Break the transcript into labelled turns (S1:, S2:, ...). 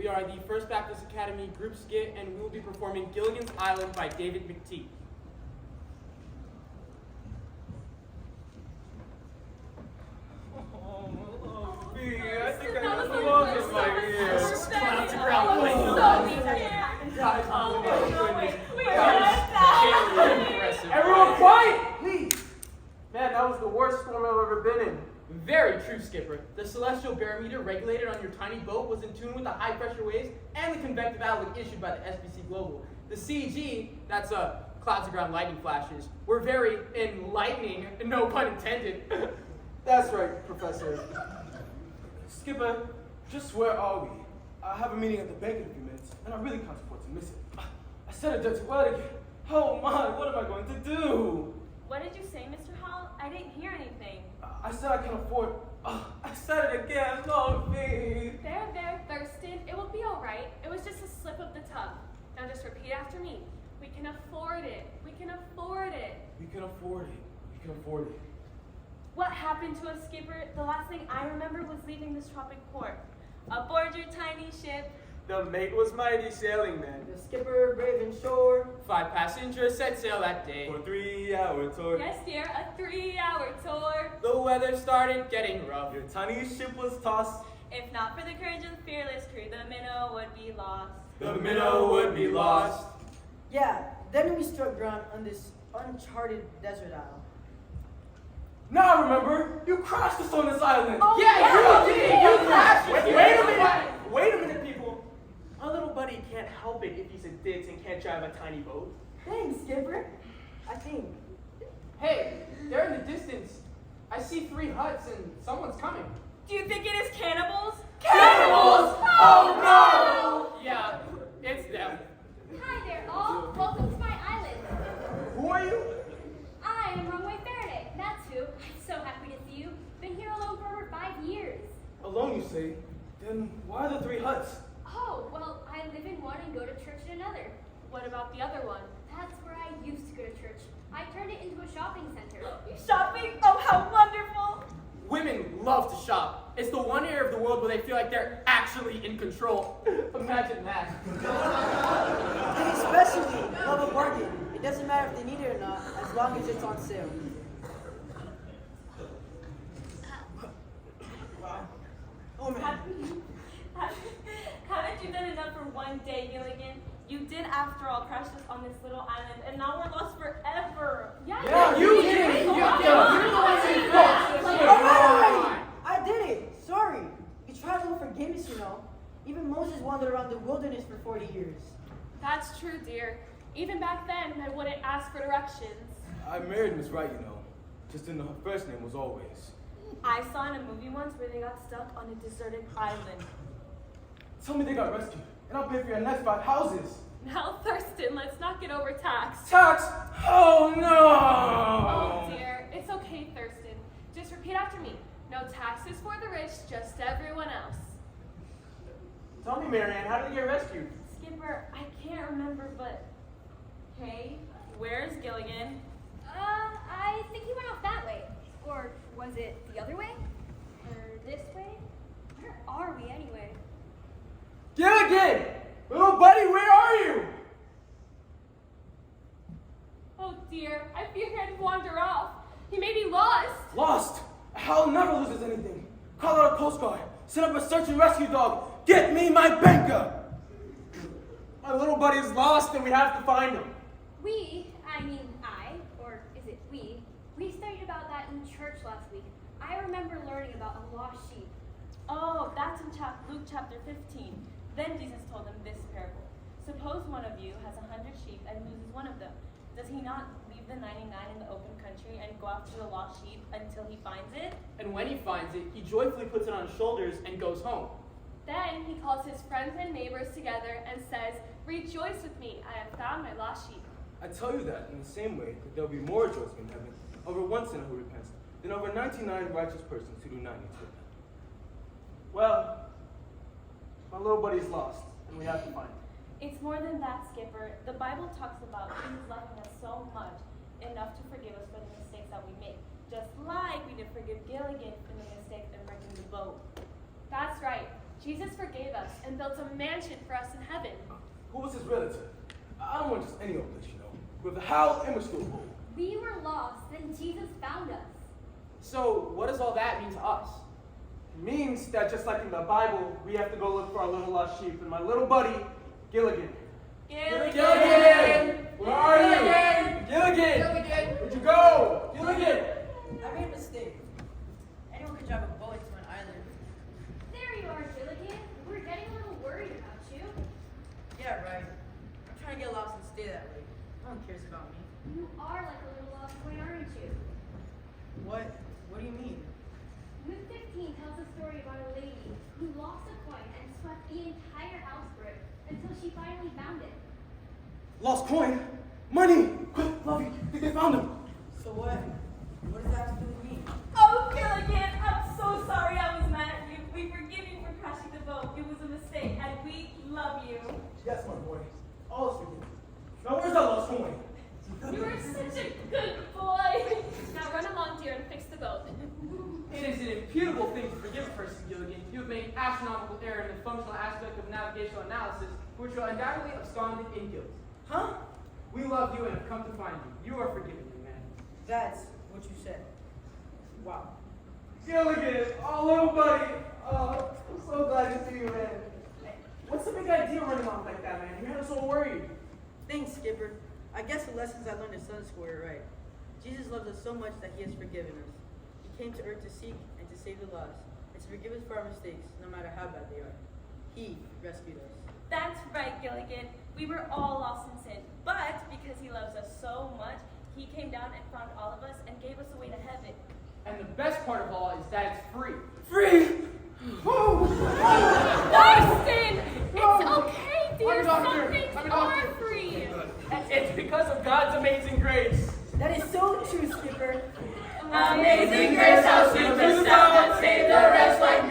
S1: We are the First Baptist Academy Group Skit, and we will be performing Gilligan's Island by David McTeague.
S2: I think I have the longest my ears.
S1: Clouds and ground light. Guys, oh my goodness.
S2: Everyone quiet, please. Man, that was the worst storm I've ever been in.
S1: Very true, Skipper. The celestial barometer regulated on your tiny boat was in tune with the high-pressure waves and the convective outlook issued by the SBC Global. The CG, that's clouds of ground lightning flashes, were very enlightening, no pun intended.
S2: That's right, Professor. Skipper, just where are we? I have a meeting at the bank in a few minutes, and I really can't afford to miss it. I said a dirty word again. Oh my, what am I going to do?
S3: What did you say, Mr. Howell? I didn't hear anything.
S2: I said I can afford. I said it again, Lord, please.
S3: There, Thurston. It will be all right. It was just a slip of the tongue. Now just repeat after me. We can afford it. We can afford it.
S2: We can afford it. We can afford it.
S3: What happened to us, Skipper? The last thing I remember was leaving this tropic port. Aboard your tiny ship.
S2: The mate was mighty sailing then.
S4: The skipper brave and sure.
S1: 5 passengers set sail that day.
S2: For 3-hour tour.
S3: Yes, dear, a 3-hour tour.
S1: The weather started getting rough.
S2: Your tiny ship was tossed.
S3: If not for the courage of the fearless crew, the minnow would be lost.
S2: The minnow would be lost.
S4: Yeah, then we struck ground on this uncharted desert isle.
S2: Now I remember, you crashed us on this island.
S3: Oh,
S1: Yeah, you did! You crashed!
S5: Wait a minute, people. Our little buddy can't help it if he's a ditz and can't drive a tiny boat.
S4: Thanks, skipper. I think.
S1: Hey, there in the distance, I see 3 huts and someone's coming.
S3: Do you think it is cannibals?
S1: Cannibals!
S3: Oh,
S1: no! Yeah, it's them.
S6: Hi there, all. Welcome to my island.
S2: Who are you?
S6: I am Runway Faraday. That's who. I'm so happy to see you. Been here alone for over 5 years.
S2: Alone, you say? Then why the 3 huts?
S6: Oh, well, I live in one and go to church in another.
S3: What about the other one?
S6: That's where I used to go to church. I turned it into a shopping center.
S3: Shopping? Oh, how wonderful!
S1: Women love to shop. It's the one area of the world where they feel like they're actually in control. Imagine that.
S4: They especially love a bargain. It doesn't matter if they need it or not, as long as it's on sale.
S2: Oh man.
S3: Haven't you done enough for one day, Gilligan? You did, after all, crash us on this little island, and now we're lost forever.
S2: Yeah, you did!
S1: You're the ones in fault.
S4: Alright! I did it! Sorry. You try a little forgiveness, you know. Even Moses wandered around the wilderness for 40 years.
S3: That's true, dear. Even back then, I wouldn't ask for directions.
S2: I married Miss Wright, you know. Just didn't know her first name was always.
S3: I saw in a movie once where they got stuck on a deserted island.
S2: Tell me they got rescued, and I'll pay for your next 5 houses.
S3: Now, Thurston, let's not get overtaxed.
S2: Tax? Oh no!
S3: Oh, dear. It's okay, Thurston. Just repeat after me. No taxes for the rich, just everyone else.
S5: Tell me, Marianne, how did they get rescued?
S3: Skipper, I can't remember, but... Hey, where's Gilligan?
S6: I think he went off that way. Or was it the other way? Or this way? Where are we anyway?
S2: Gilligan! Little buddy, where are you?
S3: Oh dear, I fear he'd wander off. He may be lost.
S2: Lost! Hal never loses anything. Call out a Coast Guard. Send up a search and rescue dog. Get me my banker!
S5: My little buddy's lost and we have to find him.
S6: Or is it we studied about that in church last week. I remember learning about a lost sheep.
S3: Oh, that's in Luke chapter 15. Then Jesus told them this parable. Suppose one of you has 100 sheep and loses one of them. Does he not leave the 99 in the open country and go after the lost sheep until he finds it?
S1: And when he finds it, he joyfully puts it on his shoulders and goes home.
S3: Then he calls his friends and neighbors together and says, "Rejoice with me, I have found my lost sheep."
S2: I tell you that in the same way that there will be more rejoicing in heaven over one sinner who repents than over 99 righteous persons who do not need to repent.
S5: Well, my little buddy's lost and we have to find him.
S3: It's more than that, Skipper. The Bible talks about Jesus loving us so much, enough to forgive us for the mistakes that we make, just like we did forgive Gilligan for the mistake of wrecking the boat.
S6: That's right.
S3: Jesus forgave us and built a mansion for us in heaven.
S2: Who was his relative? I don't want just any old place, you know. With a house and we're still whole.
S6: We were lost, then Jesus found us.
S1: So, what does all that mean to us?
S5: It means that just like in the Bible, we have to go look for our little lost sheep. And my little buddy, Gilligan.
S1: Gilligan!
S2: Where are you?
S1: Gilligan!
S2: Where'd you go?
S1: Gilligan!
S4: I made a mistake. Anyone could drive a boat to an island.
S6: There you are, Gilligan. We're getting a little worried about you.
S4: Yeah, right. I'm trying to get lost and stay that way. No one cares about me.
S6: You are like a little lost boy, aren't you?
S4: What? What do you mean?
S6: Luke 15 tells a story about a lady who lost a coin and swept the entire house for it until she finally found it.
S2: Lost coin? Money! Quick, Lovey, they found him.
S4: So what? What does that have to do with me?
S3: Oh, Gilligan, I'm so sorry I was mad at you. We forgive you for crashing the boat. It was a mistake, and we love you.
S2: Yes, my boy. All is forgiven. Now where's that lost coin?
S3: You are such a good boy. Now run along, dear, and fix the boat.
S1: It is an imputable thing to forgive a person, Gilligan. You have made astronomical error in the functional aspect of navigational analysis, which will undoubtedly abscond in guilt.
S4: Huh?
S1: We love you and have come to find you. You are forgiven, young man.
S4: That's what you said. Wow.
S2: Gilligan, oh little buddy. Oh, I'm so glad to see you, man.
S5: What's the big idea running off like that, man? You had us all worried.
S4: Thanks, Skipper. I guess the lessons I learned in Sunday school were right. Jesus loves us so much that he has forgiven us. He came to earth to seek and to save the lost, and to forgive us for our mistakes, no matter how bad they are. He rescued us.
S3: That's right, Gilligan. We were all lost in sin, but because he loves us so much, he came down and found all of us and gave us a way to heaven.
S1: And the best part of all is that it's free.
S2: Free! Woo!
S3: Thurston! It's okay, dear.
S1: I'm a doctor.
S3: Some things
S1: I'm a doctor.
S3: are free.
S5: It's because of God's amazing grace.
S4: That is so true, Skipper.
S3: Amazing grace, how sweet the sound that saved a wretch like